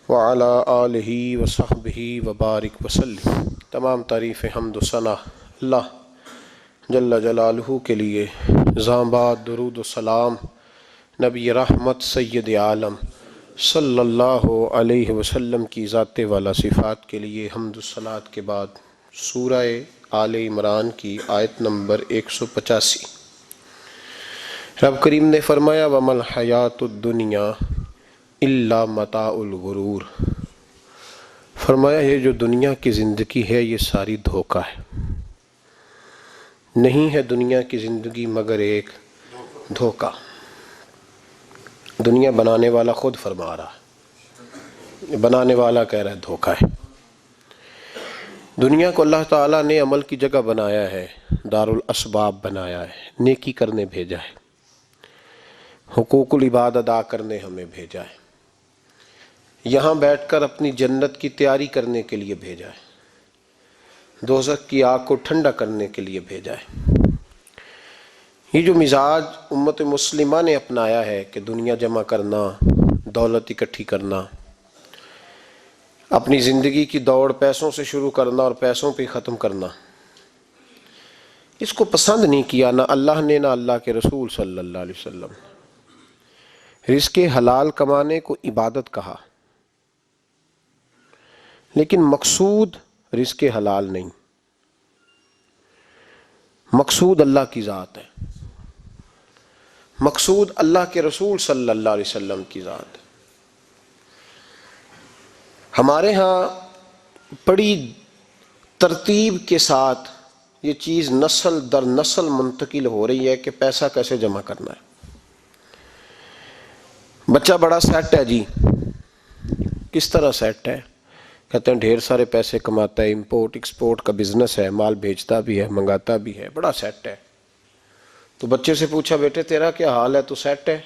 وعلی آلہ وصحبہ وبارک وسلم۔ تمام تعریف حمد و ثنا اللہ جل جلالہ کے لیے۔ زامباد درود و سلام نبی رحمت سید عالم صلی اللہ علیہ وسلم کی ذات والا صفات کے لیے حمد و صلات کے بعد سورہ آل عمران کی آیت نمبر 185۔ رب کریم نے فرمایا وَمَا الْحَيَاةُ الدُّنْيَا إِلَّا مَتَاعُ الْغُرُورِ، فرمایا یہ جو دنیا کی زندگی ہے یہ ساری دھوکہ ہے، نہیں ہے دنیا کی زندگی مگر ایک دھوکہ۔ دنیا بنانے والا خود فرما رہا ہے، بنانے والا کہہ رہا ہے دھوکہ ہے۔ دنیا کو اللہ تعالیٰ نے عمل کی جگہ بنایا ہے، دار الاسباب بنایا ہے، نیکی کرنے بھیجا ہے، حقوق العباد ادا کرنے ہمیں بھیجا ہے، یہاں بیٹھ کر اپنی جنت کی تیاری کرنے کے لیے بھیجا ہے، دوزخ کی آگ کو ٹھنڈا کرنے کے لیے بھیجا ہے۔ یہ جو مزاج امت مسلمہ نے اپنایا ہے کہ دنیا جمع کرنا، دولت اکٹھی کرنا، اپنی زندگی کی دوڑ پیسوں سے شروع کرنا اور پیسوں پہ ختم کرنا، اس کو پسند نہیں کیا نہ اللہ نے نہ اللہ کے رسول صلی اللہ علیہ وسلم۔ رزق حلال کمانے کو عبادت کہا، لیکن مقصود رزق حلال نہیں، مقصود اللہ کی ذات ہے، مقصود اللہ کے رسول صلی اللہ علیہ وسلم کی ذات ہے۔ ہمارے ہاں بڑی ترتیب کے ساتھ یہ چیز نسل در نسل منتقل ہو رہی ہے کہ پیسہ کیسے جمع کرنا ہے۔ بچہ بڑا سیٹ ہے جی، کس طرح سیٹ ہے؟ کہتے ہیں ڈھیر سارے پیسے کماتا ہے، امپورٹ ایکسپورٹ کا بزنس ہے، مال بیچتا بھی ہے، منگاتا بھی ہے، بڑا سیٹ ہے۔ تو بچے سے پوچھا بیٹے تیرا کیا حال ہے، تو سیٹ ہے؟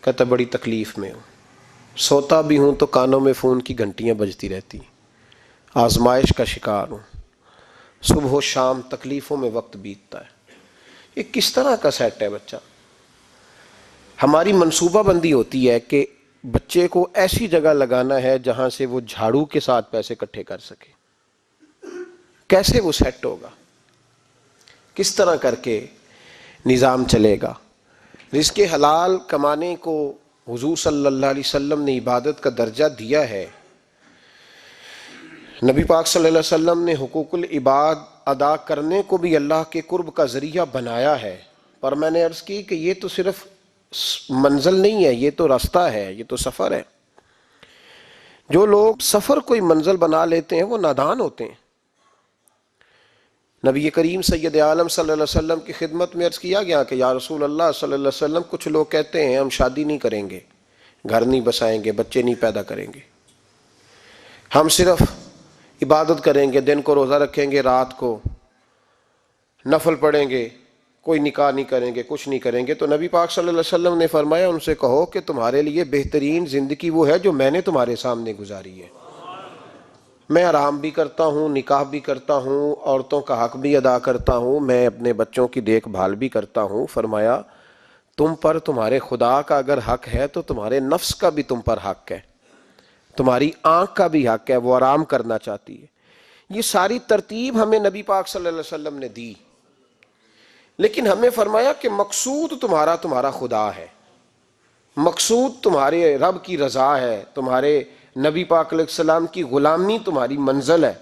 کہتا بڑی تکلیف میں ہوں، سوتا بھی ہوں تو کانوں میں فون کی گھنٹیاں بجتی رہتی، آزمائش کا شکار ہوں، صبح و شام تکلیفوں میں وقت بیتتا ہے۔ یہ کس طرح کا سیٹ ہے بچہ؟ ہماری منصوبہ بندی ہوتی ہے کہ بچے کو ایسی جگہ لگانا ہے جہاں سے وہ جھاڑو کے ساتھ پیسے اکٹھے کر سکے۔ کیسے وہ سیٹ ہوگا؟ کس طرح کر کے نظام چلے گا؟ رزق حلال کمانے کو حضور صلی اللہ علیہ وسلم نے عبادت کا درجہ دیا ہے۔ نبی پاک صلی اللہ علیہ وسلم نے حقوق العباد ادا کرنے کو بھی اللہ کے قرب کا ذریعہ بنایا ہے، پر میں نے عرض کی کہ یہ تو صرف منزل نہیں ہے، یہ تو راستہ ہے، یہ تو سفر ہے۔ جو لوگ سفر کوئی منزل بنا لیتے ہیں وہ نادان ہوتے ہیں۔ نبی کریم سید عالم صلی اللہ علیہ وسلم کی خدمت میں عرض کیا گیا کہ یا رسول اللہ صلی اللہ علیہ وسلم کچھ لوگ کہتے ہیں ہم شادی نہیں کریں گے، گھر نہیں بسائیں گے، بچے نہیں پیدا کریں گے، ہم صرف عبادت کریں گے، دن کو روزہ رکھیں گے، رات کو نفل پڑھیں گے، کوئی نکاح نہیں کریں گے، کچھ نہیں کریں گے۔ تو نبی پاک صلی اللہ علیہ وسلم نے فرمایا ان سے کہو کہ تمہارے لیے بہترین زندگی وہ ہے جو میں نے تمہارے سامنے گزاری ہے۔ میں آرام بھی کرتا ہوں، نکاح بھی کرتا ہوں، عورتوں کا حق بھی ادا کرتا ہوں، میں اپنے بچوں کی دیکھ بھال بھی کرتا ہوں۔ فرمایا تم پر تمہارے خدا کا اگر حق ہے تو تمہارے نفس کا بھی تم پر حق ہے، تمہاری آنکھ کا بھی حق ہے، وہ آرام کرنا چاہتی ہے۔ یہ ساری ترتیب ہمیں نبی پاک صلی اللہ علیہ وسلم نے دی، لیکن ہمیں فرمایا کہ مقصود تمہارا خدا ہے، مقصود تمہارے رب کی رضا ہے، تمہارے نبی پاک علیہ السلام کی غلامی تمہاری منزل ہے۔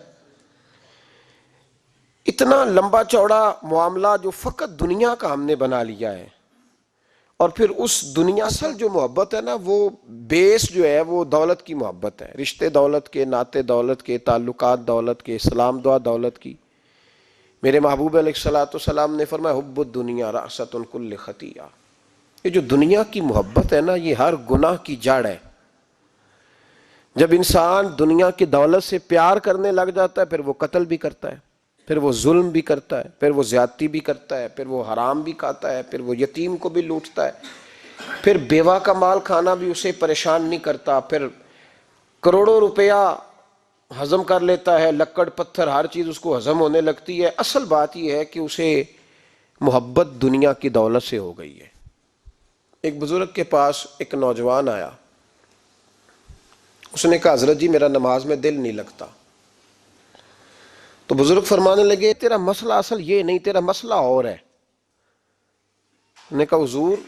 اتنا لمبا چوڑا معاملہ جو فقط دنیا کا ہم نے بنا لیا ہے، اور پھر اس دنیا اصل جو محبت ہے نا، وہ بیس جو ہے وہ دولت کی محبت ہے، رشتے دولت کے، ناطے دولت کے، تعلقات دولت کے، اسلام دعا دولت کی۔ میرے محبوب علیہ الصلوۃ والسلام نے فرمایا حب الدنیا رأسۃ کل خطیئہ، یہ جو دنیا کی محبت ہے نا یہ ہر گناہ کی جڑ ہے۔ جب انسان دنیا کی دولت سے پیار کرنے لگ جاتا ہے پھر وہ قتل بھی کرتا ہے، پھر وہ ظلم بھی کرتا ہے، پھر وہ زیادتی بھی کرتا ہے، پھر وہ حرام بھی کھاتا ہے، پھر وہ یتیم کو بھی لوٹتا ہے، پھر بیوہ کا مال کھانا بھی اسے پریشان نہیں کرتا، پھر کروڑوں روپیہ ہضم کر لیتا ہے، لکڑ پتھر ہر چیز اس کو ہضم ہونے لگتی ہے۔ اصل بات یہ ہے کہ اسے محبت دنیا کی دولت سے ہو گئی ہے۔ ایک بزرگ کے پاس ایک نوجوان آیا، اس نے کہا حضرت جی میرا نماز میں دل نہیں لگتا. تو بزرگ فرمانے لگے تیرا مسئلہ اصل یہ نہیں، تیرا مسئلہ اور ہے. نے کہا حضور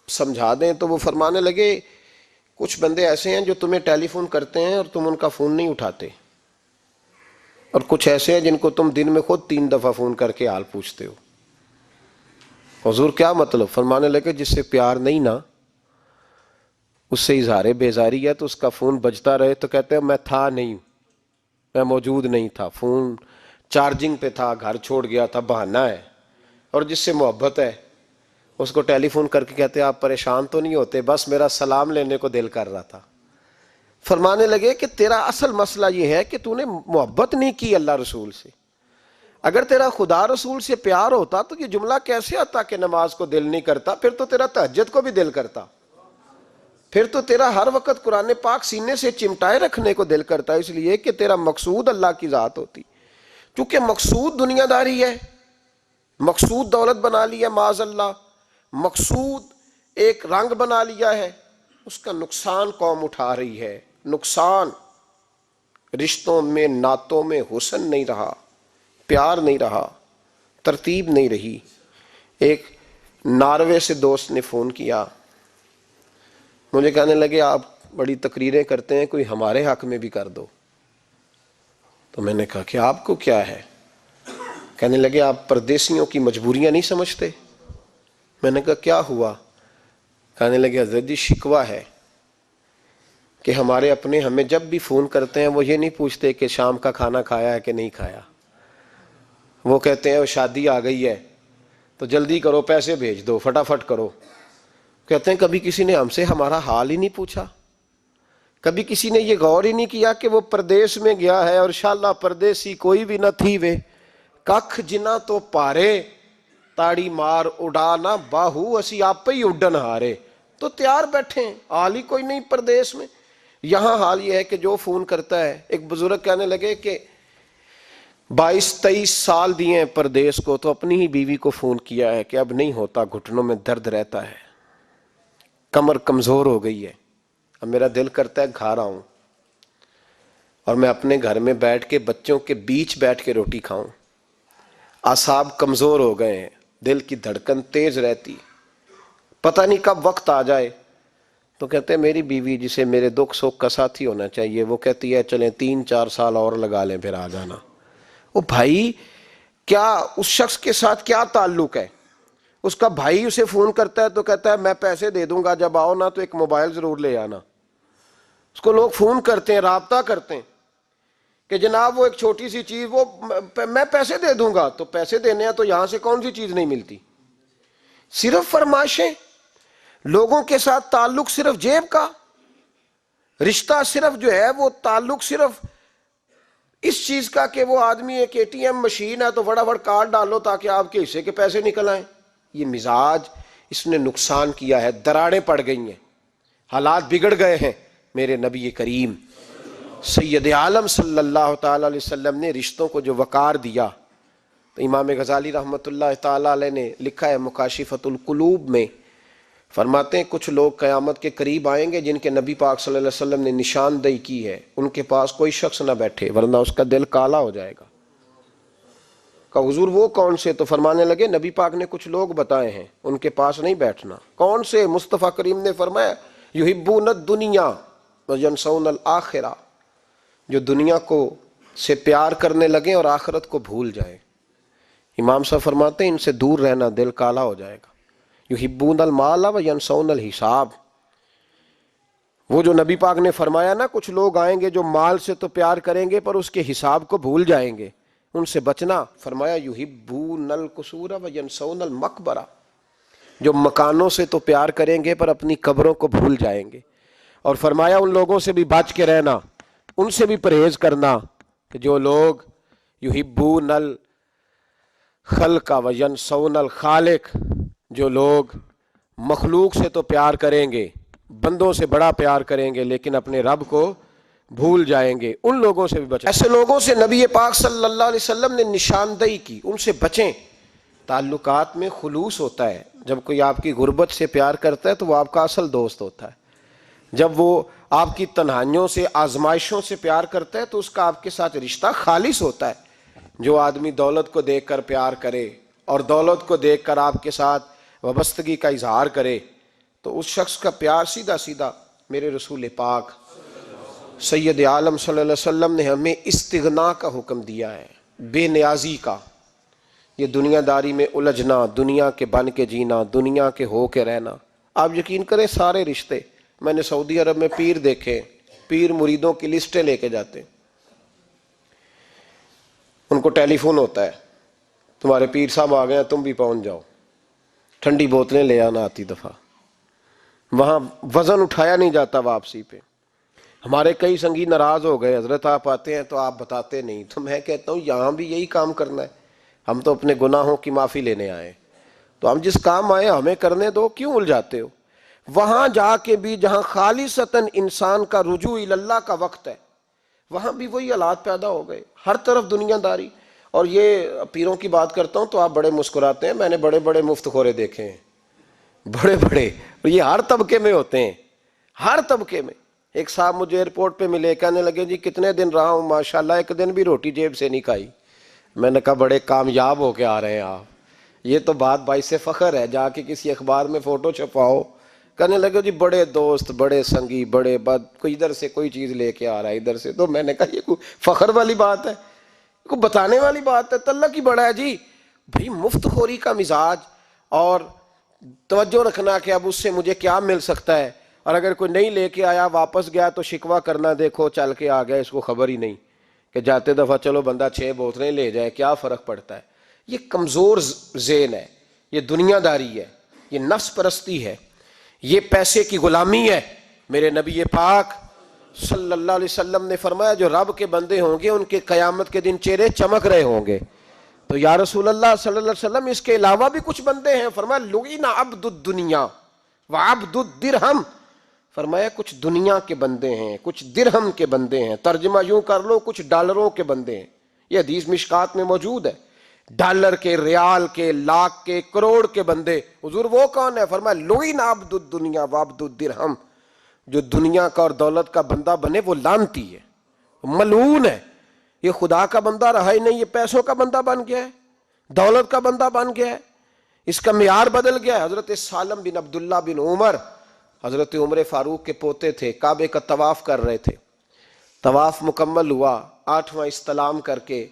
سمجھا دیں. تو وہ فرمانے لگے کچھ بندے ایسے ہیں جو تمہیں ٹیلی فون کرتے ہیں اور تم ان کا فون نہیں اٹھاتے، اور کچھ ایسے ہیں جن کو تم دن میں خود 3 دفعہ فون کر کے حال پوچھتے ہو. حضور کیا مطلب؟ فرمانے لگے جس سے پیار نہیں نا، اس سے اظہار بیزاری ہے تو اس کا فون بجتا رہے تو کہتے ہیں میں تھا نہیں، میں موجود نہیں تھا، فون چارجنگ پہ تھا، گھر چھوڑ گیا تھا، بہانہ ہے. اور جس سے محبت ہے اس کو ٹیلی فون کر کے کہتے ہیں آپ پریشان تو نہیں ہوتے، بس میرا سلام لینے کو دل کر رہا تھا. فرمانے لگے کہ تیرا اصل مسئلہ یہ ہے کہ تو نے محبت نہیں کی اللہ رسول سے. اگر تیرا خدا رسول سے پیار ہوتا تو یہ جملہ کیسے آتا کہ نماز کو دل نہیں کرتا؟ پھر تو تیرا تہجد کو بھی دل کرتا، پھر تو تیرا ہر وقت قرآن پاک سینے سے چمٹائے رکھنے کو دل کرتا. اس لیے کہ تیرا مقصود اللہ کی ذات ہوتی. چونکہ مقصود دنیا داری ہے، مقصود دولت بنا لیا معاذ اللہ، مقصود ایک رنگ بنا لیا ہے، اس کا نقصان قوم اٹھا رہی ہے. نقصان رشتوں میں، نعتوں میں حسن نہیں رہا، پیار نہیں رہا، ترتیب نہیں رہی. ایک ناروے سے دوست نے فون کیا، مجھے کہنے لگے آپ بڑی تقریریں کرتے ہیں، کوئی ہمارے حق میں بھی کر دو. تو میں نے کہا کہ آپ کو کیا ہے؟ کہنے لگے آپ پردیسیوں کی مجبوریاں نہیں سمجھتے. میں نے کہا کیا ہوا؟ کہنے لگے حضرت جی شکوہ ہے کہ ہمارے اپنے ہمیں جب بھی فون کرتے ہیں وہ یہ نہیں پوچھتے کہ شام کا کھانا کھایا ہے کہ نہیں کھایا. وہ کہتے ہیں وہ شادی آ گئی ہے تو جلدی کرو، پیسے بھیج دو، فٹافٹ کرو. کہتے ہیں کبھی کسی نے ہم سے ہمارا حال ہی نہیں پوچھا، کبھی کسی نے یہ غور ہی نہیں کیا کہ وہ پردیس میں گیا ہے اور انشاءاللہ پردیسی کوئی بھی نہ تھی وے ککھ جنا تو پارے تاڑی مار اڑانا باہو اسی آپ پہ ہی اڈن ہارے. تو تیار بیٹھے ہیں، حال ہی کوئی نہیں پردیس میں. یہاں حال یہ ہے کہ جو فون کرتا ہے، ایک بزرگ کہنے لگے کہ 22-23 سال دیے ہیں پردیس کو تو اپنی ہی بیوی کو فون کیا ہے کہ اب نہیں ہوتا، گھٹنوں میں درد رہتا ہے، کمر کمزور ہو گئی ہے، اب میرا دل کرتا ہے گھر آؤں اور میں اپنے گھر میں بیٹھ کے بچوں کے بیچ بیٹھ کے روٹی کھاؤں. اعصاب کمزور ہو گئے ہیں، دل کی دھڑکن تیز رہتی، پتہ نہیں کب وقت آ جائے. تو کہتے ہیں میری بیوی جسے میرے دکھ سکھ کا ساتھی ہونا چاہیے، وہ کہتی ہے چلیں 3-4 سال اور لگا لیں پھر آ جانا. وہ بھائی کیا اس شخص کے ساتھ کیا تعلق ہے؟ اس کا بھائی اسے فون کرتا ہے تو کہتا ہے میں پیسے دے دوں گا، جب آؤ نا تو ایک موبائل ضرور لے آنا. اس کو لوگ فون کرتے ہیں، رابطہ کرتے ہیں کہ جناب وہ ایک چھوٹی سی چیز، وہ میں پیسے دے دوں گا. تو پیسے دینے ہیں تو یہاں سے کون سی چیز نہیں ملتی؟ صرف فرمائشیں، لوگوں کے ساتھ تعلق صرف جیب کا، رشتہ صرف جو ہے وہ تعلق صرف اس چیز کا کہ وہ آدمی ایک ATM مشین ہے تو فٹافٹ کارڈ ڈالو تاکہ آپ کے حصے کے پیسے نکل آئیں. یہ مزاج اس نے نقصان کیا ہے، دراڑیں پڑ گئی ہیں، حالات بگڑ گئے ہیں. میرے نبی کریم سید عالم صلی اللہ تعالی علیہ وسلم نے رشتوں کو جو وقار دیا، تو امام غزالی رحمۃ اللہ تعالی علیہ نے لکھا ہے مکاشفۃ القلوب میں، فرماتے ہیں کچھ لوگ قیامت کے قریب آئیں گے جن کے نبی پاک صلی اللہ علیہ وسلم نے نشاندہی کی ہے، ان کے پاس کوئی شخص نہ بیٹھے ورنہ اس کا دل کالا ہو جائے گا. کہ حضور وہ کون سے؟ تو فرمانے لگے نبی پاک نے کچھ لوگ بتائے ہیں، ان کے پاس نہیں بیٹھنا. کون سے؟ مصطفیٰ کریم نے فرمایا یحبون الدنیا وینسون الآخرہ، جو دنیا کو سے پیار کرنے لگیں اور آخرت کو بھول جائیں. امام صاحب فرماتے ہیں ان سے دور رہنا، دل کالا ہو جائے گا. یحبون المال وینسون الحساب، وہ جو نبی پاک نے فرمایا نا کچھ لوگ آئیں گے جو مال سے تو پیار کریں گے پر اس کے حساب کو بھول جائیں گے، ان سے بچنا. فرمایا یحبون القصور وینسون المقبرہ، جو مکانوں سے تو پیار کریں گے پر اپنی قبروں کو بھول جائیں گے. اور فرمایا ان لوگوں سے بھی بچ کے رہنا، ان سے بھی پرہیز کرنا کہ جو لوگ یحبون الخلق وینسون الخالق، جو لوگ مخلوق سے تو پیار کریں گے، بندوں سے بڑا پیار کریں گے لیکن اپنے رب کو بھول جائیں گے، ان لوگوں سے بھی بچیں. ایسے لوگوں سے نبی پاک صلی اللہ علیہ وسلم نے نشاندہی کی، ان سے بچیں. تعلقات میں خلوص ہوتا ہے، جب کوئی آپ کی غربت سے پیار کرتا ہے تو وہ آپ کا اصل دوست ہوتا ہے. جب وہ آپ کی تنہائیوں سے آزمائشوں سے پیار کرتا ہے تو اس کا آپ کے ساتھ رشتہ خالص ہوتا ہے۔ جو آدمی دولت کو دیکھ کر پیار کرے اور دولت کو دیکھ کر آپ کے ساتھ وابستگی کا اظہار کرے تو اس شخص کا پیار سیدھا سیدھا میرے رسول پاک سید عالم صلی اللہ علیہ وسلم نے ہمیں استغنا کا حکم دیا ہے، بے نیازی کا۔ یہ دنیا داری میں الجھنا، دنیا کے بن کے جینا، دنیا کے ہو کے رہنا، آپ یقین کریں سارے رشتے، میں نے سعودی عرب میں پیر دیکھے، پیر مریدوں کی لسٹیں لے کے جاتے، ان کو ٹیلی فون ہوتا ہے تمہارے پیر صاحب آ گئے ہیں، تم بھی پہنچ جاؤ، ٹھنڈی بوتلیں لے آنا آتی دفعہ، وہاں وزن اٹھایا نہیں جاتا واپسی پہ۔ ہمارے کئی سنگی ناراض ہو گئے، حضرت آپ آتے ہیں تو آپ بتاتے نہیں، تو میں کہتا ہوں یہاں بھی یہی کام کرنا ہے، ہم تو اپنے گناہوں کی معافی لینے آئے، تو ہم جس کام آئے ہمیں کرنے دو، کیوں الجھاتے ہو؟ وہاں جا کے بھی جہاں خالصتاً انسان کا رجوع اللہ کا وقت ہے، وہاں بھی وہی حالات پیدا ہو گئے، ہر طرف دنیا داری۔ اور یہ پیروں کی بات کرتا ہوں تو آپ بڑے مسکراتے ہیں، میں نے بڑے بڑے مفت خورے دیکھے ہیں، بڑے بڑے، اور یہ ہر طبقے میں ہوتے ہیں، ہر طبقے میں۔ ایک صاحب مجھے ایئرپورٹ پہ ملے، کہنے لگے جی کتنے دن رہا ہوں، ماشاءاللہ ایک دن بھی روٹی جیب سے نہیں کھائی۔ میں نے کہا بڑے کامیاب ہو کے آ رہے ہیں آپ، یہ تو بات باعث فخر ہے، جا کے کسی اخبار میں فوٹو چھپاؤ۔ کہنے لگے جی بڑے دوست، بڑے سنگی، بڑے کوئی ادھر سے کوئی چیز لے کے آ رہا ہے ادھر سے، تو میں نے کہا یہ کوئی فخر والی بات ہے، کوئی بتانے والی بات ہے؟ تلہ کی بڑا ہے جی بھائی، مفت خوری کا مزاج، اور توجہ رکھنا کہ اب اس سے مجھے کیا مل سکتا ہے، اور اگر کوئی نہیں لے کے آیا واپس گیا تو شکوہ کرنا، دیکھو چل کے آ گیا، اس کو خبر ہی نہیں کہ جاتے دفعہ چلو بندہ 6 بوتلیں لے جائے، کیا فرق پڑتا ہے؟ یہ کمزور ذہن ہے، یہ دنیا داری ہے، یہ نفس پرستی ہے، یہ پیسے کی غلامی ہے۔ میرے نبی پاک صلی اللہ علیہ وسلم نے فرمایا جو رب کے بندے ہوں گے ان کے قیامت کے دن چہرے چمک رہے ہوں گے۔ تو یا رسول اللہ صلی اللہ علیہ وسلم اس کے علاوہ بھی کچھ بندے ہیں؟ فرمایا لعن عبد الدنیا وعبد الدرہم، فرمایا کچھ دنیا کے بندے ہیں، کچھ درہم کے بندے ہیں، ترجمہ یوں کر لو کچھ ڈالروں کے بندے ہیں۔ یہ حدیث مشکات میں موجود ہے، ڈالر کے، ریال کے، لاکھ کے، کروڑ کے بندے۔ حضور وہ کون ہے؟ فرمایا لعن عبد الدنیا وعبد الدرہم، جو دنیا کا اور دولت کا بندہ بنے وہ لعنتی ہے، ملعون ہے۔ یہ خدا کا بندہ رہا ہی نہیں، یہ پیسوں کا بندہ بن گیا ہے، دولت کا بندہ بن گیا ہے، اس کا معیار بدل گیا ہے۔ حضرت سالم بن عبداللہ بن عمر، حضرت عمر فاروق کے پوتے تھے، کعبے کا طواف کر رہے تھے، طواف مکمل ہوا، 8واں استلام کر کے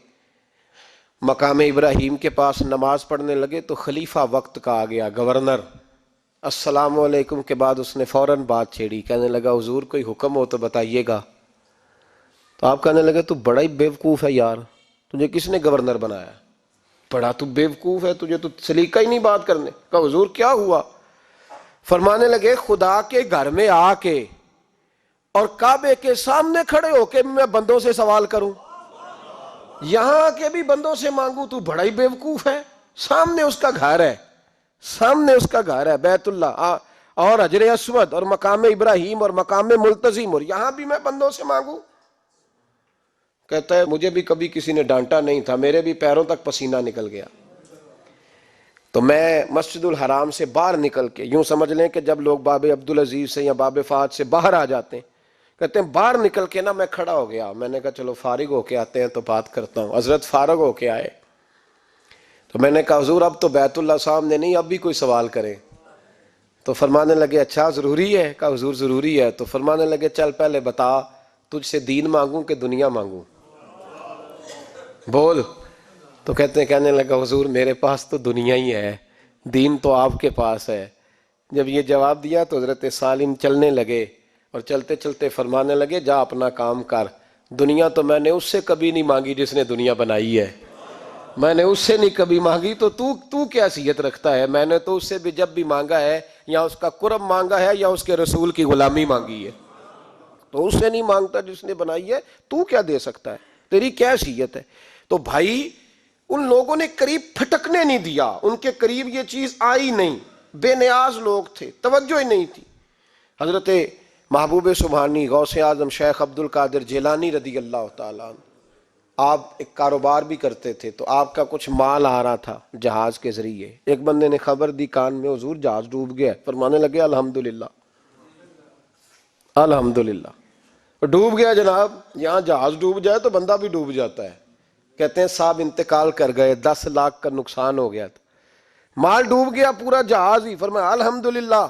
مقام ابراہیم کے پاس نماز پڑھنے لگے تو خلیفہ وقت کا آ گیا، گورنر۔ السلام علیکم کے بعد اس نے فوراً بات چھیڑی، کہنے لگا حضور کوئی حکم ہو تو بتائیے گا۔ تو آپ کہنے لگے تو بڑا ہی بیوقوف ہے یار، تجھے کس نے گورنر بنایا؟ بڑا تو بیوقوف ہے، تجھے تو سلیقہ ہی نہیں بات کرنے کا۔ حضور کیا ہوا؟ فرمانے لگے خدا کے گھر میں آ کے اور کعبے کے سامنے کھڑے ہو کے میں بندوں سے سوال کروں، یہاں آ کے بھی بندوں سے مانگوں، تو بڑا ہی بیوقوف ہے۔ سامنے اس کا گھر ہے، سامنے اس کا گھر ہے بیت اللہ اور حجر اسود اور مقام ابراہیم اور مقام ملتزم، اور یہاں بھی میں بندوں سے مانگوں؟ کہتا ہے مجھے بھی کبھی کسی نے ڈانٹا نہیں تھا، میرے بھی پیروں تک پسینہ نکل گیا، تو میں مسجد الحرام سے باہر نکل کے، یوں سمجھ لیں کہ جب لوگ باب عبدالعزیز سے یا باب فہد سے باہر آ جاتے ہیں، کہتے ہیں باہر نکل کے نا میں کھڑا ہو گیا، میں نے کہا چلو فارغ ہو کے آتے ہیں تو بات کرتا ہوں۔ حضرت فارغ ہو کے آئے تو میں نے کہا حضور اب تو بیت اللہ سامنے نہیں، اب بھی کوئی سوال کرے؟ تو فرمانے لگے اچھا ضروری ہے؟ کہا حضور ضروری ہے۔ تو فرمانے لگے چل پہلے بتا تجھ سے دین مانگوں کہ دنیا مانگوں، بول۔ تو کہنے لگا حضور میرے پاس تو دنیا ہی ہے، دین تو آپ کے پاس ہے۔ جب یہ جواب دیا تو حضرت سالم چلنے لگے، اور چلتے چلتے فرمانے لگے جا اپنا کام کر، دنیا تو میں نے اس سے کبھی نہیں مانگی جس نے دنیا بنائی ہے، میں نے اس سے نہیں کبھی مانگی، تو تو کیا حیثیت رکھتا ہے؟ میں نے تو اس سے بھی جب بھی مانگا ہے یا اس کا قرب مانگا ہے یا اس کے رسول کی غلامی مانگی ہے، تو اس سے نہیں مانگتا جس نے بنائی ہے، تو کیا دے سکتا ہے؟ تیری کیا حیثیت ہے؟ تو بھائی ان لوگوں نے قریب پھٹکنے نہیں دیا، ان کے قریب یہ چیز آئی نہیں، بے نیاز لوگ تھے، توجہ ہی نہیں تھی۔ حضرت محبوب سبحانی غوث اعظم شیخ عبد القادر جیلانی رضی اللہ تعالیٰ عنہ، آپ ایک کاروبار بھی کرتے تھے، تو آپ کا کچھ مال آ رہا تھا جہاز کے ذریعے، ایک بندے نے خبر دی کان میں حضور جہاز ڈوب گیا، فرمانے لگے الحمدللہ، الحمدللہ۔ ڈوب گیا جناب، یہاں جہاز ڈوب جائے تو بندہ بھی ڈوب جاتا ہے۔ کہتے ہیں صاحب انتقال کر گئے، 10 لاکھ کا نقصان ہو گیا تھا، مال ڈوب گیا پورا جہاز ہی۔ فرمایا الحمدللہ،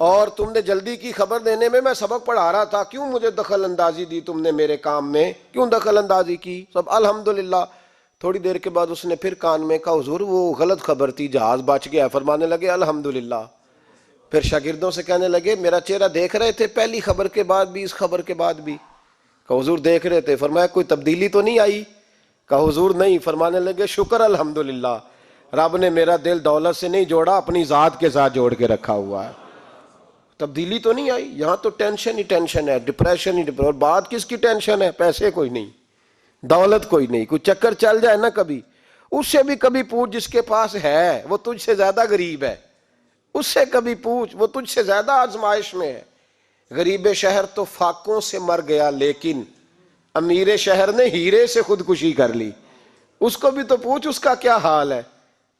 اور تم نے جلدی کی خبر دینے میں سبق پڑھا رہا تھا، کیوں مجھے دخل اندازی دی تم نے میرے کام میں، کیوں دخل اندازی کی؟ سب الحمدللہ۔ تھوڑی دیر کے بعد اس نے پھر کان میں کہا حضور وہ غلط خبر تھی، جہاز بچ گیا۔ فرمانے لگے الحمدللہ۔ پھر شاگردوں سے کہنے لگے میرا چہرہ دیکھ رہے تھے پہلی خبر کے بعد بھی، اس خبر کے بعد بھی؟ کہا حضور دیکھ رہے تھے۔ فرمایا کوئی تبدیلی تو نہیں آئی؟ کہا حضور نہیں۔ فرمانے لگے شکر الحمدللہ، رب نے میرا دل دولت سے نہیں جوڑا، اپنی ذات کے ساتھ جوڑ کے رکھا ہوا ہے، تبدیلی تو نہیں آئی۔ یہاں تو ٹینشن ہی ٹینشن ہے، ڈپریشن ہی ڈپریشن۔ اور بات کس کی ٹینشن ہے؟ پیسے کوئی نہیں، دولت کوئی نہیں، کوئی چکر چل جائے نا کبھی، اس سے بھی کبھی پوچھ جس کے پاس ہے وہ تجھ سے زیادہ غریب ہے، اس سے کبھی پوچھ وہ تجھ سے زیادہ آزمائش میں ہے۔ غریب شہر تو فاقوں سے مر گیا، لیکن امیر شہر نے ہیرے سے خودکشی کر لی، اس کو بھی تو پوچھ اس کا کیا حال ہے۔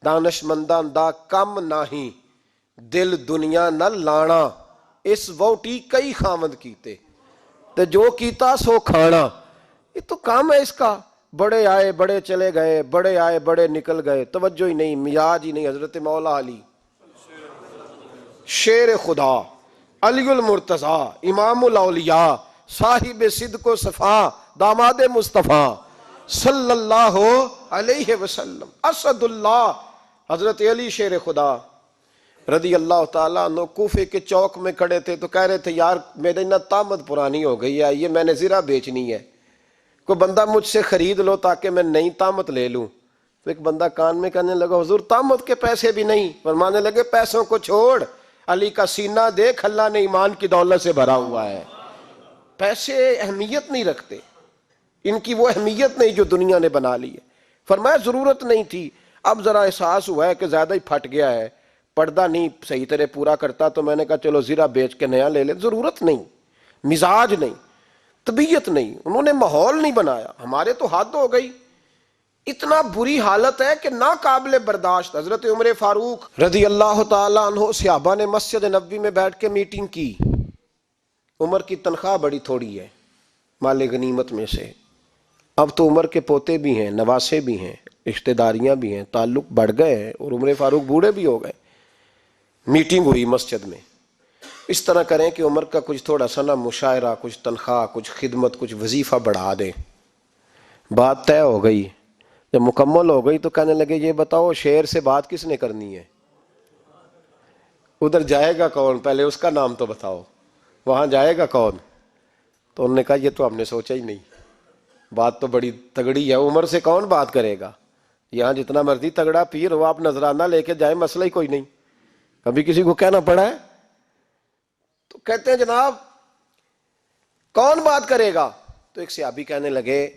دانش منداں دا کم نہیں، دل دنیا نہ لانا، اس ووٹی کئی خامد کیتے تے جو کیتا سو کھانا۔ یہ تو کام ہے اس کا، بڑے آئے بڑے چلے گئے، بڑے آئے بڑے نکل گئے، توجہ ہی نہیں، مزاج ہی نہیں۔ حضرت مولا علی شیر خدا، علی المرتضی، امام الاولیاء، صاحب صدق و صفا، داماد مصطفیٰ صلی اللہ علیہ وسلم، اسد اللہ، حضرت علی شیر خدا رضی اللہ تعالیٰ عنہ کوفے کے چوک میں کھڑے تھے تو کہہ رہے تھے یار میرے نا طامت پرانی ہو گئی ہے، یہ میں نے زرہ بیچنی ہے، کوئی بندہ مجھ سے خرید لو تاکہ میں نئی طامت لے لوں۔ تو ایک بندہ کان میں کہنے لگا حضور طامت کے پیسے بھی نہیں؟ فرمانے لگے پیسوں کو چھوڑ، علی کا سینہ دیکھ، اللہ نے ایمان کی دولت سے بھرا ہوا ہے۔ پیسے اہمیت نہیں رکھتے، ان کی وہ اہمیت نہیں جو دنیا نے بنا لی ہے۔ فرمایا ضرورت نہیں تھی، اب ذرا احساس ہوا ہے کہ زیادہ ہی پھٹ گیا ہے، پردہ نہیں صحیح طرح پورا کرتا، تو میں نے کہا چلو زرہ بیچ کے نیا لے لے۔ ضرورت نہیں، مزاج نہیں، طبیعت نہیں، انہوں نے ماحول نہیں بنایا۔ ہمارے تو حد ہو گئی، اتنا بری حالت ہے کہ ناقابل برداشت۔ حضرت عمر فاروق رضی اللہ تعالیٰ عنہ صحابہ نے مسجد نبوی میں بیٹھ کے میٹنگ کی۔ عمر کی تنخواہ بڑی تھوڑی ہے مال غنیمت میں سے، اب تو عمر کے پوتے بھی ہیں، نواسے بھی ہیں، رشتہ داریاں بھی ہیں، تعلق بڑھ گئے ہیں، اور عمر فاروق بوڑھے بھی ہو گئے۔ میٹنگ ہوئی مسجد میں، اس طرح کریں کہ عمر کا کچھ تھوڑا سا نا مشاعرہ، کچھ تنخواہ، کچھ خدمت، کچھ وظیفہ بڑھا دیں۔ بات طے ہو گئی، جب مکمل ہو گئی تو کہنے لگے یہ بتاؤ شیر سے بات کس نے کرنی ہے؟ ادھر جائے گا کون؟ پہلے اس کا نام تو بتاؤ، وہاں جائے گا کون؟ تو انہوں نے کہا یہ تو ہم نے سوچا ہی نہیں، بات تو بڑی تگڑی ہے، عمر سے کون بات کرے گا؟ یہاں جتنا مرضی تگڑا پیر ہو، آپ نذرانہ لے کے جائیں، مسئلہ ہی کوئی نہیں، کبھی کسی کو کہنا پڑا ہے؟ تو کہتے ہیں جناب کون بات کرے گا؟ تو ایک صحابی کہنے لگے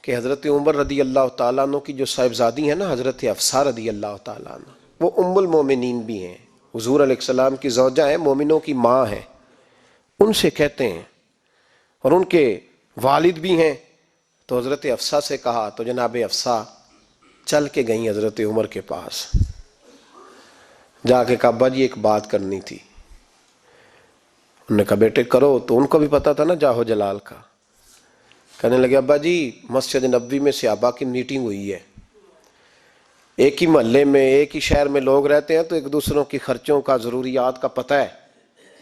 کہ حضرت عمر رضی اللہ تعالیٰ عنہ کی جو صاحبزادی ہیں نا، حضرت حفصہ رضی اللہ تعالیٰ عنہ، وہ ام المومنین بھی ہیں، حضور علیہ السلام کی زوجہ ہیں، مومنوں کی ماں ہیں، ان سے کہتے ہیں، اور ان کے والد بھی ہیں۔ تو حضرت حفصہ سے کہا تو جناب حفصہ چل کے گئیں حضرت عمر کے پاس، جا کے کہا ابا جی ایک بات کرنی تھی۔ انہوں نے کہا بیٹے کرو، تو ان کو بھی پتا تھا نا جاہو جلال کا۔ کہنے لگے ابا جی مسجد نبوی میں صحابہ کی میٹنگ ہوئی ہے، ایک ہی محلے میں ایک ہی شہر میں لوگ رہتے ہیں تو ایک دوسروں کی خرچوں کا ضروریات کا پتہ ہے۔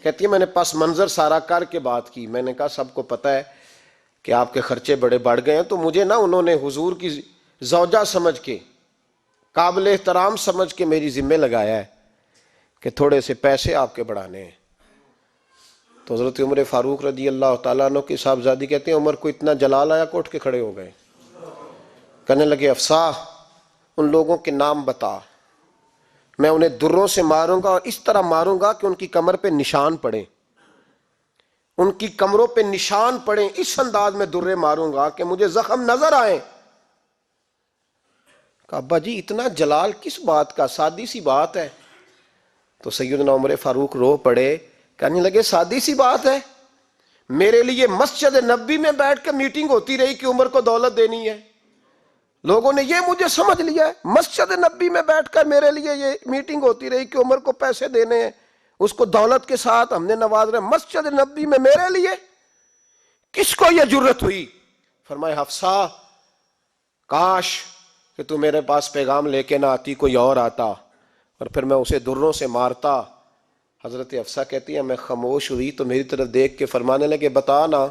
کہتی ہے میں نے پس منظر سارا کر کے بات کی، میں نے کہا سب کو پتہ ہے کہ آپ کے خرچے بڑے بڑھ گئے ہیں، تو مجھے نا انہوں نے حضور کی زوجہ سمجھ کے، قابل احترام سمجھ کے میری ذمہ لگایا ہے کہ تھوڑے سے پیسے آپ کے بڑھانے ہیں۔ تو حضرت عمر فاروق رضی اللہ تعالیٰ عنہ کی صاحبزادی کہتے ہیں عمر کو اتنا جلال آیا کہ اٹھ کے کھڑے ہو گئے، کہنے لگے حفصہ ان لوگوں کے نام بتا، میں انہیں دروں سے ماروں گا، اور اس طرح ماروں گا کہ ان کی کمر پہ نشان پڑے، ان کی کمروں پہ نشان پڑے، اس انداز میں درے ماروں گا کہ مجھے زخم نظر آئے۔ کہا ابا جی اتنا جلال کس بات کا، سادی سی بات ہے۔ تو سیدنا عمر فاروق رو پڑے، کہنے لگے سادی سی بات ہے، میرے لیے مسجد نبوی میں بیٹھ کے میٹنگ ہوتی رہی کہ عمر کو دولت دینی ہے، لوگوں نے یہ مجھے سمجھ لیا ہے، مسجد نبوی میں بیٹھ کر میرے لیے یہ میٹنگ ہوتی رہی کہ عمر کو پیسے دینے ہیں، اس کو دولت کے ساتھ ہم نے نواز رہے. مسجد نبی میں میرے لیے کس کو یہ جرت ہوئی؟ فرمائے حفصہ کاش کہ تو میرے پاس پیغام لے کے نہ آتی، کوئی اور آتا اور پھر میں اسے دروں سے مارتا. حضرت حفصہ کہتی ہے میں خاموش ہوئی تو میری طرف دیکھ کے فرمانے لگے بتا نا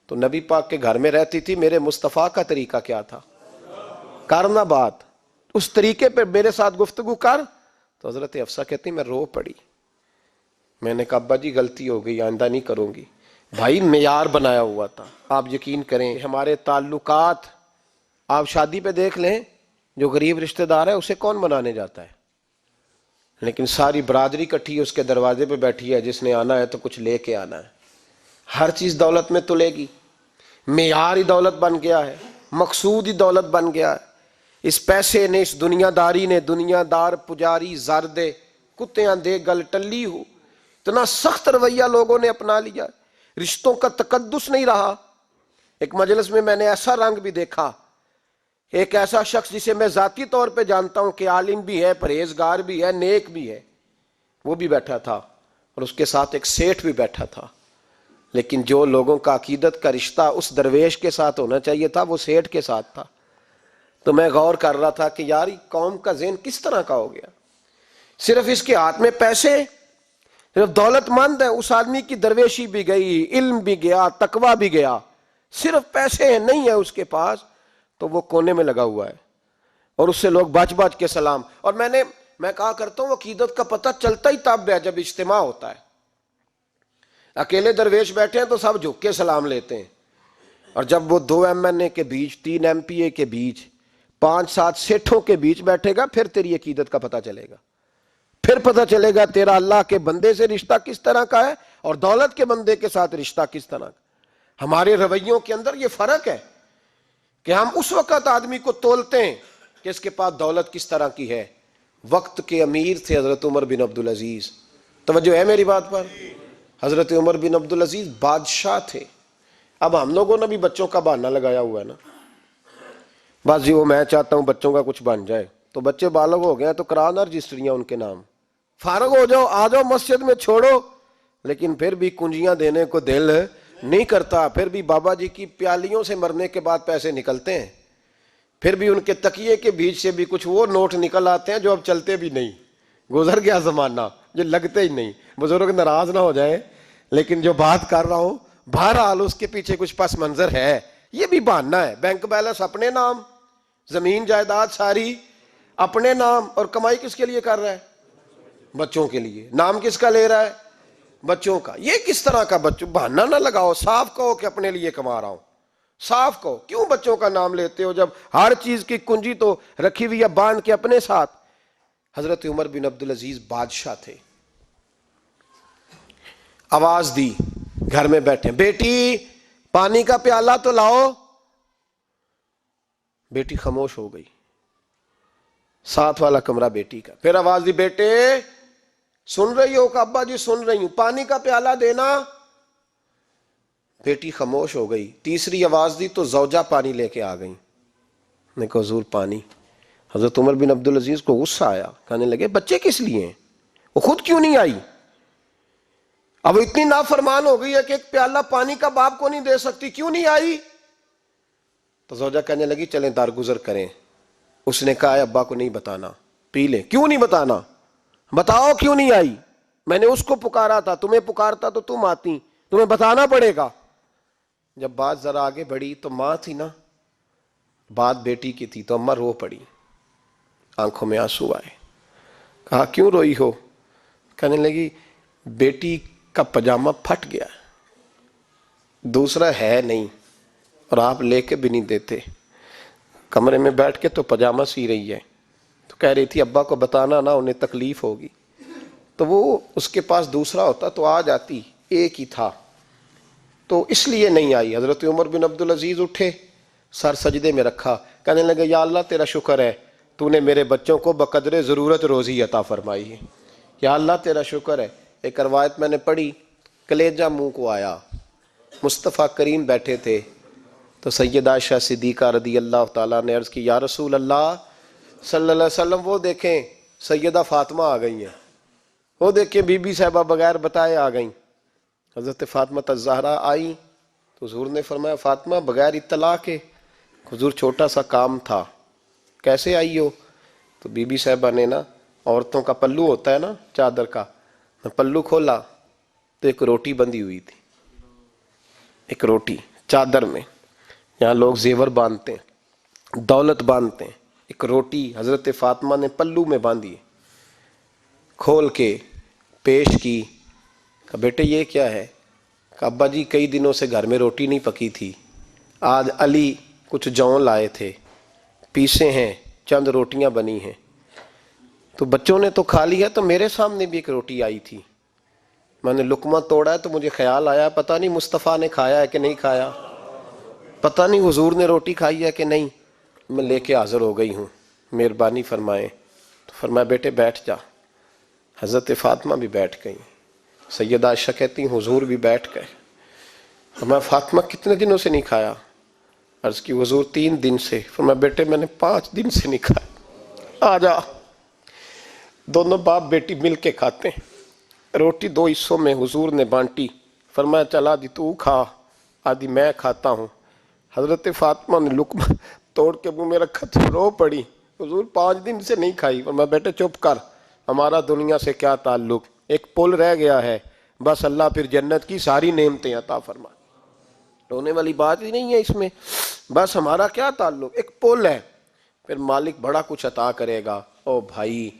تو نبی پاک کے گھر میں رہتی تھی، میرے مصطفیٰ کا طریقہ کیا تھا، کرنا بات اس طریقے پہ میرے ساتھ گفتگو کر. تو حضرت حفصہ کہتی میں رو پڑی. میں نے کہا ابا جی غلطی ہو گئی، آئندہ نہیں کروں گی. بھائی معیار بنایا ہوا تھا. آپ یقین کریں ہمارے تعلقات آپ شادی پہ دیکھ لیں، جو غریب رشتہ دار ہے اسے کون بنانے جاتا ہے، لیکن ساری برادری کٹھی ہے اس کے دروازے پہ بیٹھی ہے، جس نے آنا ہے تو کچھ لے کے آنا ہے. ہر چیز دولت میں تلے گی. معیار ہی دولت بن گیا ہے، مقصود ہی دولت بن گیا ہے. اس پیسے نے، اس دنیا داری نے، دنیا دار پجاری زردے کتیاں دے گل ٹلی ہو، اتنا سخت رویہ لوگوں نے اپنا لیا. رشتوں کا تقدس نہیں رہا. ایک مجلس میں نے ایسا رنگ بھی دیکھا، ایک ایسا شخص جسے میں ذاتی طور پہ جانتا ہوں کہ عالم بھی ہے، پرہیزگار بھی ہے، نیک بھی ہے، وہ بھی بیٹھا تھا اور اس کے ساتھ ایک سیٹھ بھی بیٹھا تھا. لیکن جو لوگوں کا عقیدت کا رشتہ اس درویش کے ساتھ ہونا چاہیے تھا وہ سیٹھ کے ساتھ تھا. تو میں غور کر رہا تھا کہ یار قوم کا ذہن کس طرح کا ہو گیا. صرف اس کے ہاتھ میں پیسے، صرف دولت مند ہے، اس آدمی کی درویشی بھی گئی، علم بھی گیا، تقویٰ بھی گیا. صرف پیسے ہیں، نہیں ہے اس کے پاس تو وہ کونے میں لگا ہوا ہے اور اس سے لوگ بچ بچ کے سلام. اور میں کہا کرتا ہوں عقیدت کا پتہ چلتا ہی تب ہے جب اجتماع ہوتا ہے. اکیلے درویش بیٹھے ہیں تو سب جھک کے سلام لیتے ہیں، اور جب وہ 2 MNA کے بیچ، 3 MPA کے بیچ، 5-7 سیٹھوں کے بیچ بیٹھے گا پھر تیری عقیدت کا پتہ چلے گا. پھر پتہ چلے گا تیرا اللہ کے بندے سے رشتہ کس طرح کا ہے اور دولت کے بندے کے ساتھ رشتہ کس طرح کا. ہمارے رویوں کے اندر یہ فرق ہے کہ ہم اس وقت آدمی کو تولتے ہیں کہ اس کے پاس دولت کس طرح کی ہے. وقت کے امیر تھے حضرت عمر بن عبدالعزیز. توجہ ہے میری بات پر؟ حضرت عمر بن عبدالعزیز بادشاہ تھے. اب ہم لوگوں نے بھی بچوں کا بہانہ لگایا ہوا ہے نا، بس جی وہ میں چاہتا ہوں بچوں کا کچھ بن جائے، تو بچے بالغ ہو گئے تو کرانا رجسٹریاں ان کے نام، فارغ ہو جاؤ، آ جاؤ مسجد میں چھوڑو. لیکن پھر بھی کنجیاں دینے کو دل نہیں کرتا. پھر بھی بابا جی کی پیالیوں سے مرنے کے بعد پیسے نکلتے ہیں، پھر بھی ان کے تکیے کے بیچ سے بھی کچھ وہ نوٹ نکل آتے ہیں جو اب چلتے بھی نہیں. گزر گیا زمانہ، جو لگتے ہی نہیں. بزرگ ناراض نہ ہو جائیں، لیکن جو بات کر رہا ہوں بہرحال اس کے پیچھے کچھ پس منظر ہے. یہ بھی بہانہ ہے. بینک بیلنس اپنے نام، زمین جائیداد ساری اپنے نام، اور کمائی کس کے لیے کر رہا ہے؟ بچوں کے لیے. نام کس کا لے رہا ہے؟ بچوں کا. یہ کس طرح کا بچوں؟ بہانہ نہ لگاؤ، صاف کہو کہ اپنے لیے کما رہا ہوں. صاف کہو. کیوں بچوں کا نام لیتے ہو جب ہر چیز کی کنجی تو رکھی ہوئی ہے باندھ کے اپنے ساتھ؟ حضرت عمر بن عبدالعزیز بادشاہ تھے. آواز دی گھر میں بیٹھے، بیٹی پانی کا پیالہ تو لاؤ. بیٹی خاموش ہو گئی. ساتھ والا کمرہ بیٹی کا. پھر آواز دی، بیٹے سن رہی ہو؟ کہ ابا جی سن رہی ہوں. پانی کا پیالہ دینا. بیٹی خاموش ہو گئی. تیسری آواز دی تو زوجہ پانی لے کے آ گئی. نے کہا حضور پانی. حضرت عمر بن عبدالعزیز کو غصہ آیا، کہنے لگے بچے کس لیے ہیں، وہ خود کیوں نہیں آئی؟ اب اتنی نافرمان ہو گئی ہے کہ ایک پیالہ پانی کا باپ کو نہیں دے سکتی، کیوں نہیں آئی؟ تو زوجہ کہنے لگی چلیں درگزر کریں. اس نے کہا ابا کو نہیں بتانا، پی لیں. کیوں نہیں بتانا؟ بتاؤ کیوں نہیں آئی؟ میں نے اس کو پکارا تھا، تمہیں پکارتا تو تم آتی، تمہیں بتانا پڑے گا. جب بات ذرا آگے بڑھی تو ماں تھی نا، بات بیٹی کی تھی، تو اماں رو پڑی، آنکھوں میں آنسو آئے. کہا کیوں روئی ہو؟ کہنے لگی بیٹی کا پاجامہ پھٹ گیا، دوسرا ہے نہیں، اور آپ لے کے بھی نہیں دیتے. کمرے میں بیٹھ کے تو پاجامہ سی رہی ہے، تو کہہ رہی تھی ابا کو بتانا نا، انہیں تکلیف ہوگی. تو وہ اس کے پاس دوسرا ہوتا تو آ جاتی، ایک ہی تھا تو اس لیے نہیں آئی. حضرت عمر بن عبدالعزیز اٹھے، سر سجدے میں رکھا، کہنے لگے یا اللہ تیرا شکر ہے تو نے میرے بچوں کو بقدر ضرورت روزی عطا فرمائی ہے. یا اللہ تیرا شکر ہے. ایک روایت میں نے پڑھی، کلیجہ منہ کو آیا. مصطفیٰ کریم بیٹھے تھے تو سیدہ عائشہ صدیقہ رضی اللہ تعالیٰ نے عرض کی یا رسول اللہ صلی اللہ علیہ وسلم وہ دیکھیں سیدہ فاطمہ آ گئی ہیں. وہ دیکھیں بی بی صاحبہ بغیر بتائے آ گئیں. حضرت فاطمہ الزہرا آئیں تو حضور نے فرمایا فاطمہ بغیر اطلاع کے. حضور چھوٹا سا کام تھا. کیسے آئی ہو؟ تو بی بی صاحبہ نے نا عورتوں کا پلو ہوتا ہے نا چادر کا، پلو کھولا تو ایک روٹی بندھی ہوئی تھی. ایک روٹی چادر میں. یہاں لوگ زیور باندھتے ہیں، دولت باندھتے ہیں. ایک روٹی حضرت فاطمہ نے پلو میں باندھی، کھول کے پیش کی. کہا بیٹے یہ کیا ہے؟ کہا ابا جی کئی دنوں سے گھر میں روٹی نہیں پکی تھی، آج علی کچھ جون لائے تھے، پیسے ہیں، چند روٹیاں بنی ہیں، تو بچوں نے تو کھا لیا، تو میرے سامنے بھی ایک روٹی آئی تھی، میں نے لقمہ توڑا ہے تو مجھے خیال آیا پتہ نہیں مصطفیٰ نے کھایا ہے کہ نہیں کھایا، پتہ نہیں حضور نے روٹی کھائی ہے کہ نہیں، میں لے کے حاضر ہو گئی ہوں، مہربانی فرمائیں. تو فرمایا بیٹے بیٹھ جا. حضرت فاطمہ بھی بیٹھ گئیں. سیدہ عائشہ کہتی ہیں حضور بھی بیٹھ گئے. فرمایا فاطمہ کتنے دنوں سے نہیں کھایا؟ عرض کی حضور 3 دن سے. فرمایا بیٹے میں نے 5 دن سے نہیں کھایا، آ جا. دونوں باپ بیٹی مل کے کھاتے ہیں. روٹی 2 حصوں میں حضور نے بانٹی. فرمایا چلا آدھی تو کھا، آدھی میں کھاتا ہوں. حضرت فاطمہ نے لقمہ توڑ کے منہ میں رکھا تو رو پڑی. حضور 5 دن سے نہیں کھائی. فرمایا بیٹے چپ کر، ہمارا دنیا سے کیا تعلق، ایک پل رہ گیا ہے، بس اللہ پھر جنت کی ساری نعمتیں عطا فرما. رونے والی بات ہی نہیں ہے اس میں، بس ہمارا کیا تعلق، ایک پل ہے، پھر مالک بڑا کچھ عطا کرے گا. او بھائی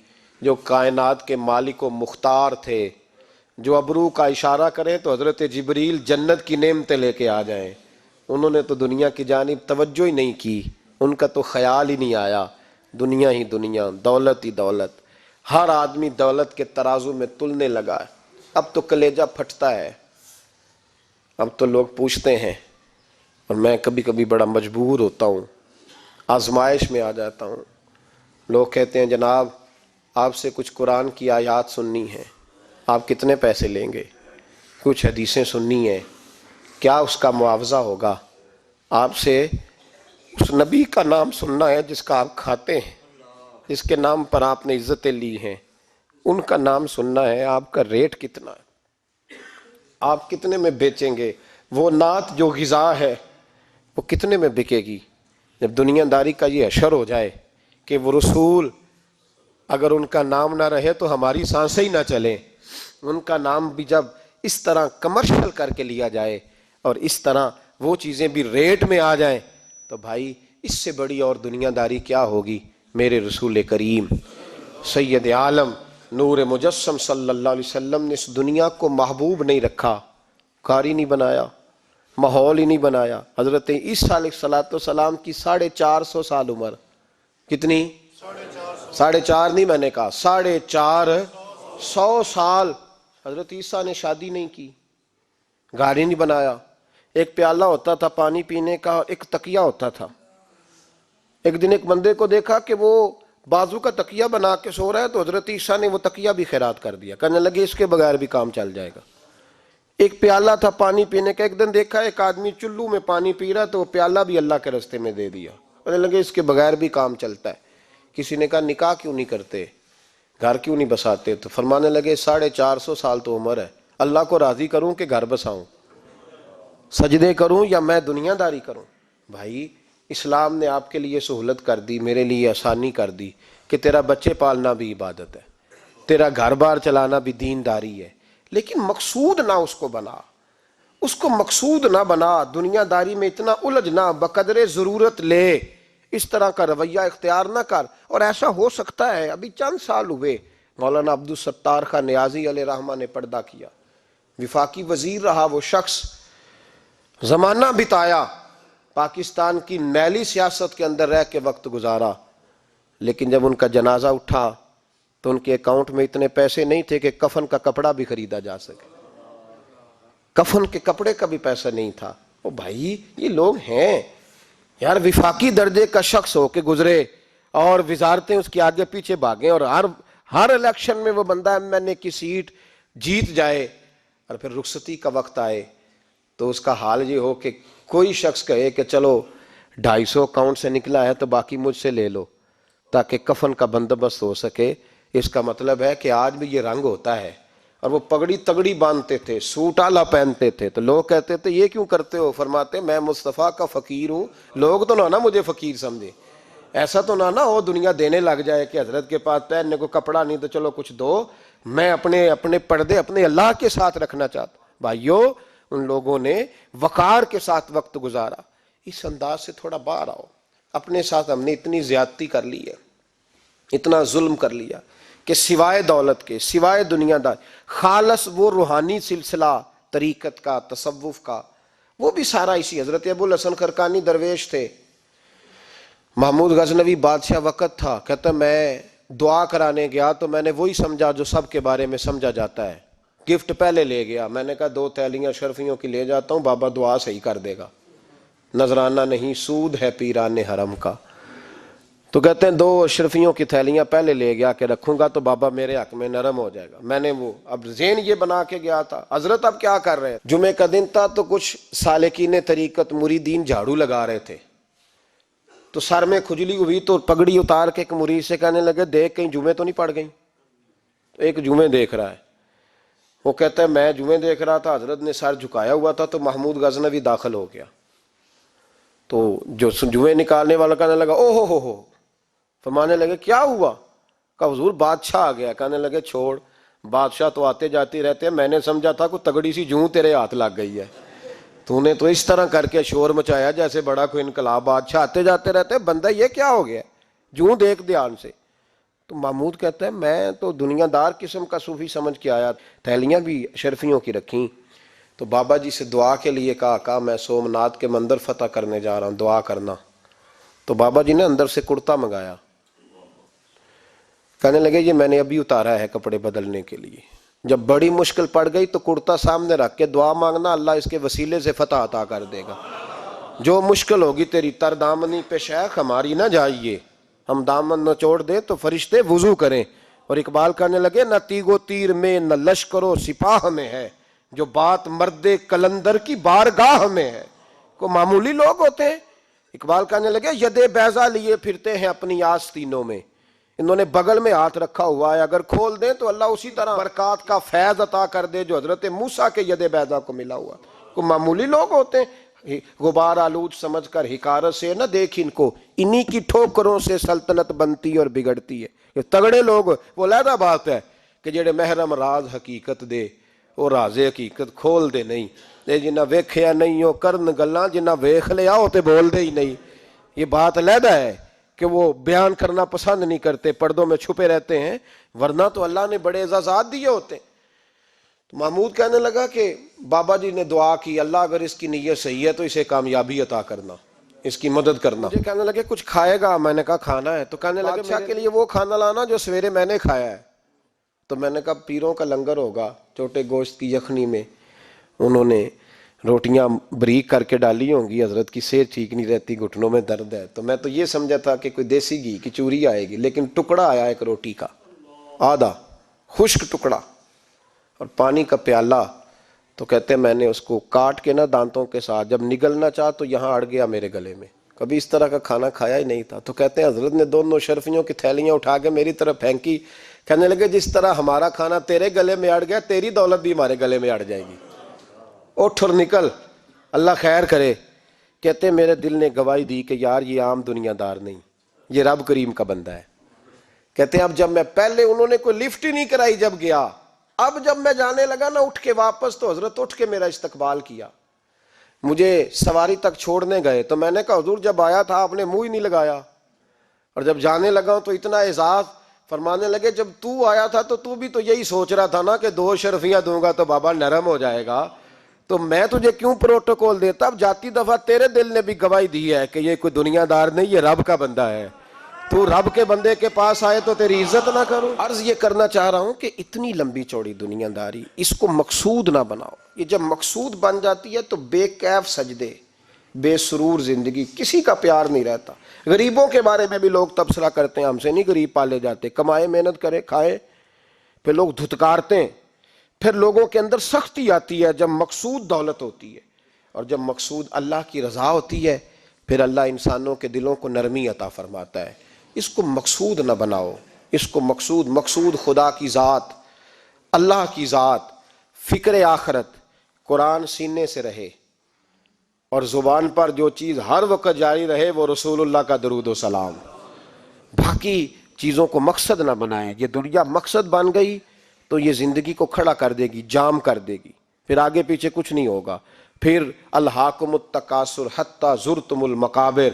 جو کائنات کے مالک و مختار تھے، جو ابرو کا اشارہ کریں تو حضرت جبریل جنت کی نعمتیں لے کے آ جائیں، انہوں نے تو دنیا کی جانب توجہ ہی نہیں کی، ان کا تو خیال ہی نہیں آیا. دنیا ہی دنیا، دولت ہی دولت، ہر آدمی دولت کے ترازو میں تلنے لگا ہے. اب تو کلیجہ پھٹتا ہے. اب تو لوگ پوچھتے ہیں، اور میں کبھی کبھی بڑا مجبور ہوتا ہوں، آزمائش میں آ جاتا ہوں. لوگ کہتے ہیں جناب آپ سے کچھ قرآن کی آیات سننی ہیں، آپ کتنے پیسے لیں گے؟ کچھ حدیثیں سننی ہیں، کیا اس کا معاوضہ ہوگا؟ آپ سے اس نبی کا نام سننا ہے جس کا آپ کھاتے ہیں، جس کے نام پر آپ نے عزتیں لی ہیں، ان کا نام سننا ہے. آپ کا ریٹ کتنا ہے، آپ کتنے میں بیچیں گے؟ وہ نعت جو غذا ہے وہ کتنے میں بکے گی؟ جب دنیا داری کا یہ حشر ہو جائے کہ وہ رسول اگر ان کا نام نہ رہے تو ہماری سانسیں ہی نہ چلیں، ان کا نام بھی جب اس طرح کمرشل کر کے لیا جائے اور اس طرح وہ چیزیں بھی ریٹ میں آ جائیں، تو بھائی اس سے بڑی اور دنیا داری کیا ہوگی؟ میرے رسول کریم سید عالم نور مجسم صلی اللہ علیہ وسلم نے اس دنیا کو محبوب نہیں رکھا، قاری نہیں بنایا، ماحول ہی نہیں بنایا. حضرت عیسیٰ علیہ السلام کی 450 سال عمر، کتنی؟ 4.5 نہیں، میں نے کہا 450 سال. حضرت عیسیٰ نے شادی نہیں کی، گاڑی نہیں بنایا، ایک پیالہ ہوتا تھا پانی پینے کا، ایک تکیہ ہوتا تھا. ایک دن ایک بندے کو دیکھا کہ وہ بازو کا تکیہ بنا کے سو رہا ہے، تو حضرت عیسیٰ نے وہ تکیہ بھی خیرات کر دیا، کہنے لگے اس کے بغیر بھی کام چل جائے گا. ایک پیالہ تھا پانی پینے کا، ایک دن دیکھا ایک آدمی چلو میں پانی پی رہا تو وہ پیالہ بھی اللہ کے راستے میں دے دیا، کہنے لگے اس کے بغیر بھی کام چلتا ہے. کسی نے کہا نکاح کیوں نہیں کرتے، گھر کیوں نہیں بساتے؟ تو فرمانے لگے 450 سال تو عمر ہے، اللہ کو راضی کروں کہ گھر بساؤں، سجدے کروں یا میں دنیا داری کروں؟ بھائی اسلام نے آپ کے لیے سہولت کر دی، میرے لیے آسانی کر دی کہ تیرا بچے پالنا بھی عبادت ہے، تیرا گھر بار چلانا بھی دینداری ہے، لیکن مقصود نہ اس کو بنا، اس کو مقصود نہ بنا، دنیا داری میں اتنا الجھ نہ، بقدر ضرورت لے، اس طرح کا رویہ اختیار نہ کر. اور ایسا ہو سکتا ہے ابھی چند سال ہوئے مولانا عبدالستار خان نیازی علیہ رحمہ نے پردہ کیا، وفاقی وزیر رہا وہ شخص، زمانہ بتایا، پاکستان کی میلی سیاست کے اندر رہ کے وقت گزارا، لیکن جب ان کا جنازہ اٹھا تو ان کے اکاؤنٹ میں اتنے پیسے نہیں تھے کہ کفن کا کپڑا بھی خریدا جا سکے، کفن کے کپڑے کا بھی پیسہ نہیں تھا. او بھائی یہ لوگ ہیں یار، وفاقی درجے کا شخص ہو کے گزرے اور وزارتیں اس کے آگے پیچھے بھاگیں، اور ہر الیکشن میں وہ بندہ ایم این اے کی سیٹ جیت جائے، اور پھر رخصتی کا وقت آئے تو اس کا حال یہ ہو کہ کوئی شخص کہے کہ چلو 250 اکاؤنٹ سے نکلا ہے تو باقی مجھ سے لے لو تاکہ کفن کا بندوبست ہو سکے. اس کا مطلب ہے کہ آج بھی یہ رنگ ہوتا ہے. اور وہ پگڑی تگڑی باندھتے تھے, سوٹ اعلیٰ پہنتے تھے, تو لوگ کہتے تھے یہ کیوں کرتے ہو؟ فرماتے میں مصطفیٰ کا فقیر ہوں, لوگ تو نہ مجھے فقیر سمجھے, ایسا تو نہ ہو دنیا دینے لگ جائے کہ حضرت کے پاس پہننے کو کپڑا نہیں تو چلو کچھ دو. میں اپنے پردے اپنے اللہ کے ساتھ رکھنا چاہتا ہوں. بھائیو, ان لوگوں نے وقار کے ساتھ وقت گزارا. اس انداز سے تھوڑا باہر آؤ. اپنے ساتھ ہم نے اتنی زیادتی کر لی ہے, اتنا ظلم کر لیا کہ سوائے دولت کے, سوائے دنیا دار, خالص وہ روحانی سلسلہ طریقت کا, تصوف کا, وہ بھی سارا اسی. حضرت ابو الحسن خرقانی درویش تھے, محمود غزنوی بادشاہ وقت تھا, کہتا میں دعا کرانے گیا تو میں نے وہی سمجھا جو سب کے بارے میں سمجھا جاتا ہے. گفٹ پہلے لے گیا, میں نے کہا 2 تھیلیاں اشرفیوں کی لے جاتا ہوں, بابا دعا صحیح کر دے گا, نذرانہ نہیں سود ہے پیران حرم کا. تو کہتے ہیں 2 اشرفیوں کی تھیلیاں پہلے لے گیا کہ رکھوں گا تو بابا میرے حق میں نرم ہو جائے گا. میں نے وہ اب ذہن یہ بنا کے گیا تھا. حضرت اب کیا کر رہے ہیں؟ جمعے کا دن تھا تو کچھ سالکین طریقت مریدین جھاڑو لگا رہے تھے, تو سر میں کھجلی ہوئی تو پگڑی اتار کے ایک مرید سے کہنے لگے دیکھ کہیں جمعے تو نہیں پڑ گئی. تو ایک جمعے دیکھ رہا ہے, وہ کہتا ہے میں جمعے دیکھ رہا تھا. حضرت نے سر جھکایا ہوا تھا تو محمود غزنوی داخل ہو گیا. تو جو جمعے نکالنے والا کہنے لگا او ہو, فرمانے لگے کیا ہوا؟ کہا حضور بادشاہ آ گیا. کہنے لگے چھوڑ, بادشاہ تو آتے جاتے رہتے ہیں, میں نے سمجھا تھا کوئی تگڑی سی جوں تیرے ہاتھ لگ گئی ہے, تو نے تو اس طرح کر کے شور مچایا جیسے بڑا کوئی انقلاب. بادشاہ آتے جاتے رہتے ہیں, بندہ یہ کیا ہو گیا, جوں دیکھ دھیان سے. تو محمود کہتا ہے میں تو دنیا دار قسم کا صوفی سمجھ کے آیا, تھیلیاں بھی شرفیوں کی رکھیں. تو بابا جی سے دعا کے لیے کہا میں سومناتھ کے مندر فتح کرنے جا رہا ہوں, دعا کرنا. تو بابا جی نے اندر سے کرتا منگایا, کہنے لگے یہ میں نے ابھی اتارا ہے کپڑے بدلنے کے لیے. جب بڑی مشکل پڑ گئی تو کرتا سامنے رکھ کے دعا مانگنا, اللہ اس کے وسیلے سے فتح عطا کر دے گا. جو مشکل ہوگی تیری تر دامنی پہ شیخ ہماری نہ جائیے, ہم دامن نہ چھوڑ دیں تو فرشتے وضو کریں. اور اقبال کہنے لگے نہ تیگ و تیر میں نہ لشکر و سپاہ میں ہے, جو بات مرد کلندر کی بارگاہ میں ہے. کو معمولی لوگ ہوتے ہیں. اقبال کہنے لگے ید بیضا لیے پھرتے ہیں اپنی آستینوں میں, انہوں نے بغل میں ہاتھ رکھا ہوا ہے, اگر کھول دیں تو اللہ اسی طرح برکات کا فیض عطا کر دے جو حضرت موسیٰ کے ید بیضا کو ملا ہوا. کو معمولی لوگ ہوتے ہیں. غبار آلود سمجھ کر حکارت سے نہ دیکھ ان کو, انہی کی ٹھوکروں سے سلطنت بنتی اور بگڑتی ہے. یہ تگڑے لوگ وہ علیحدہ بات ہے کہ جڑے محرم راز حقیقت دے وہ راز حقیقت کھول دے نہیں. جنہ ویکھیا نہیں ہو کرن گلاں, جنہ ویکھ لیا ہو تے بول دے ہی نہیں. یہ بات علیحدہ ہے کہ وہ بیان کرنا پسند نہیں کرتے, پردوں میں چھپے رہتے ہیں, ورنہ تو اللہ نے بڑے اعزازات دیے ہوتے ہیں. تو محمود کہنے لگا کہ بابا جی نے دعا کی اللہ اگر اس کی نیت صحیح ہے تو اسے کامیابی عطا کرنا, اس کی مدد کرنا. مجھے کہنے لگے کچھ کھائے گا؟ میں نے کہا کھانا ہے. تو کہنے لگے بادشاہ کے لیے وہ کھانا لانا جو سویرے میں نے کھایا ہے. تو میں نے کہا پیروں کا لنگر ہوگا, چھوٹے گوشت کی یخنی میں انہوں نے روٹیاں بریک کر کے ڈالی ہوں گی. حضرت کی صحت ٹھیک نہیں رہتی, گھٹنوں میں درد ہے. تو میں تو یہ سمجھا تھا کہ کوئی دیسی گھی کی چوری آئے گی, لیکن ٹکڑا آیا ایک روٹی کا, آدھا خشک ٹکڑا, اور پانی کا پیالہ. تو کہتے ہیں میں نے اس کو کاٹ کے نا دانتوں کے ساتھ, جب نگلنا چاہ تو یہاں اڑ گیا میرے گلے میں. کبھی اس طرح کا کھانا کھایا ہی نہیں تھا. تو کہتے ہیں حضرت نے دونوں شرفیوں کی تھیلیاں اٹھا کے میری طرف پھینکی. کہنے لگے جس طرح ہمارا کھانا تیرے گلے میں اڑ گیا, تیری دولت بھی ہمارے گلے میں اڑ جائے گی. اٹھ اور نکل, اللہ خیر کرے. کہتے ہیں میرے دل نے گواہی دی کہ یار یہ عام دنیا دار نہیں, یہ رب کریم کا بندہ ہے. کہتے ہیں اب جب میں پہلے انہوں نے کوئی لفٹ ہی نہیں کرائی جب گیا, اب جب میں جانے لگا نا اٹھ کے واپس, تو حضرت اٹھ کے میرا استقبال کیا. مجھے سواری تک چھوڑنے گئے تو میں نے کہا حضور جب آیا تھا آپ نے منہ ہی نہیں لگایا, اور جب جانے لگا تو اتنا اعزاز. فرمانے لگے جب تو آیا تھا تو تو بھی تو یہی سوچ رہا تھا نا کہ 2 شرفیاں دوں گا تو بابا نرم ہو جائے گا, تو میں تجھے کیوں پروٹوکول دیتا. اب جاتی دفعہ تیرے دل نے بھی گواہی دی ہے کہ یہ کوئی دنیا دار نہیں, یہ رب کا بندہ ہے. تو رب کے بندے کے پاس آئے تو تیری عزت نہ کروں. عرض یہ کرنا چاہ رہا ہوں کہ اتنی لمبی چوڑی دنیا داری اس کو مقصود نہ بناؤ. یہ جب مقصود بن جاتی ہے تو بے کیف سجدے, بے سرور زندگی, کسی کا پیار نہیں رہتا. غریبوں کے بارے میں بھی لوگ تبصرہ کرتے ہیں, ہم سے نہیں غریب پالے جاتے, کمائے محنت کرے کھائے, پھر لوگ دھتکارتے ہیں. پھر لوگوں کے اندر سختی آتی ہے جب مقصود دولت ہوتی ہے, اور جب مقصود اللہ کی رضا ہوتی ہے پھر اللہ انسانوں کے دلوں کو نرمی عطا فرماتا ہے. اس کو مقصود نہ بناؤ, اس کو مقصود خدا کی ذات، اللہ کی ذات، فکر آخرت، قرآن سینے سے رہے، اور زبان پر جو چیز ہر وقت جاری رہے وہ رسول اللہ کا درود و سلام۔ باقی چیزوں کو مقصد نہ بنائیں۔ یہ دنیا مقصد بن گئی تو یہ زندگی کو کھڑا کر دے گی، جام کر دے گی، پھر آگے پیچھے کچھ نہیں ہوگا۔ پھر الہاکم التکاثر حتی زرتم المقابر،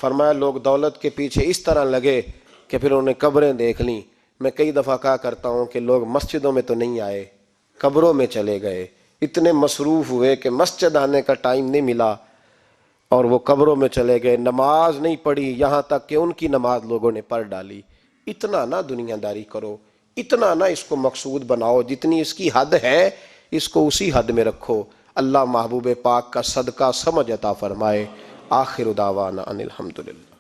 فرمایا لوگ دولت کے پیچھے اس طرح لگے کہ پھر انہوں نے قبریں دیکھ لیں۔ میں کئی دفعہ کہا کرتا ہوں کہ لوگ مسجدوں میں تو نہیں آئے، قبروں میں چلے گئے، اتنے مصروف ہوئے کہ مسجد آنے کا ٹائم نہیں ملا اور وہ قبروں میں چلے گئے، نماز نہیں پڑھی، یہاں تک کہ ان کی نماز لوگوں نے پڑھ ڈالی۔ اتنا نہ دنیا داری کرو، اتنا نہ اس کو مقصود بناؤ، جتنی اس کی حد ہے اس کو اسی حد میں رکھو۔ اللہ محبوب پاک کا صدقہ سمجھ عطا فرمائے۔ آخر دعوانا ان الحمدللہ۔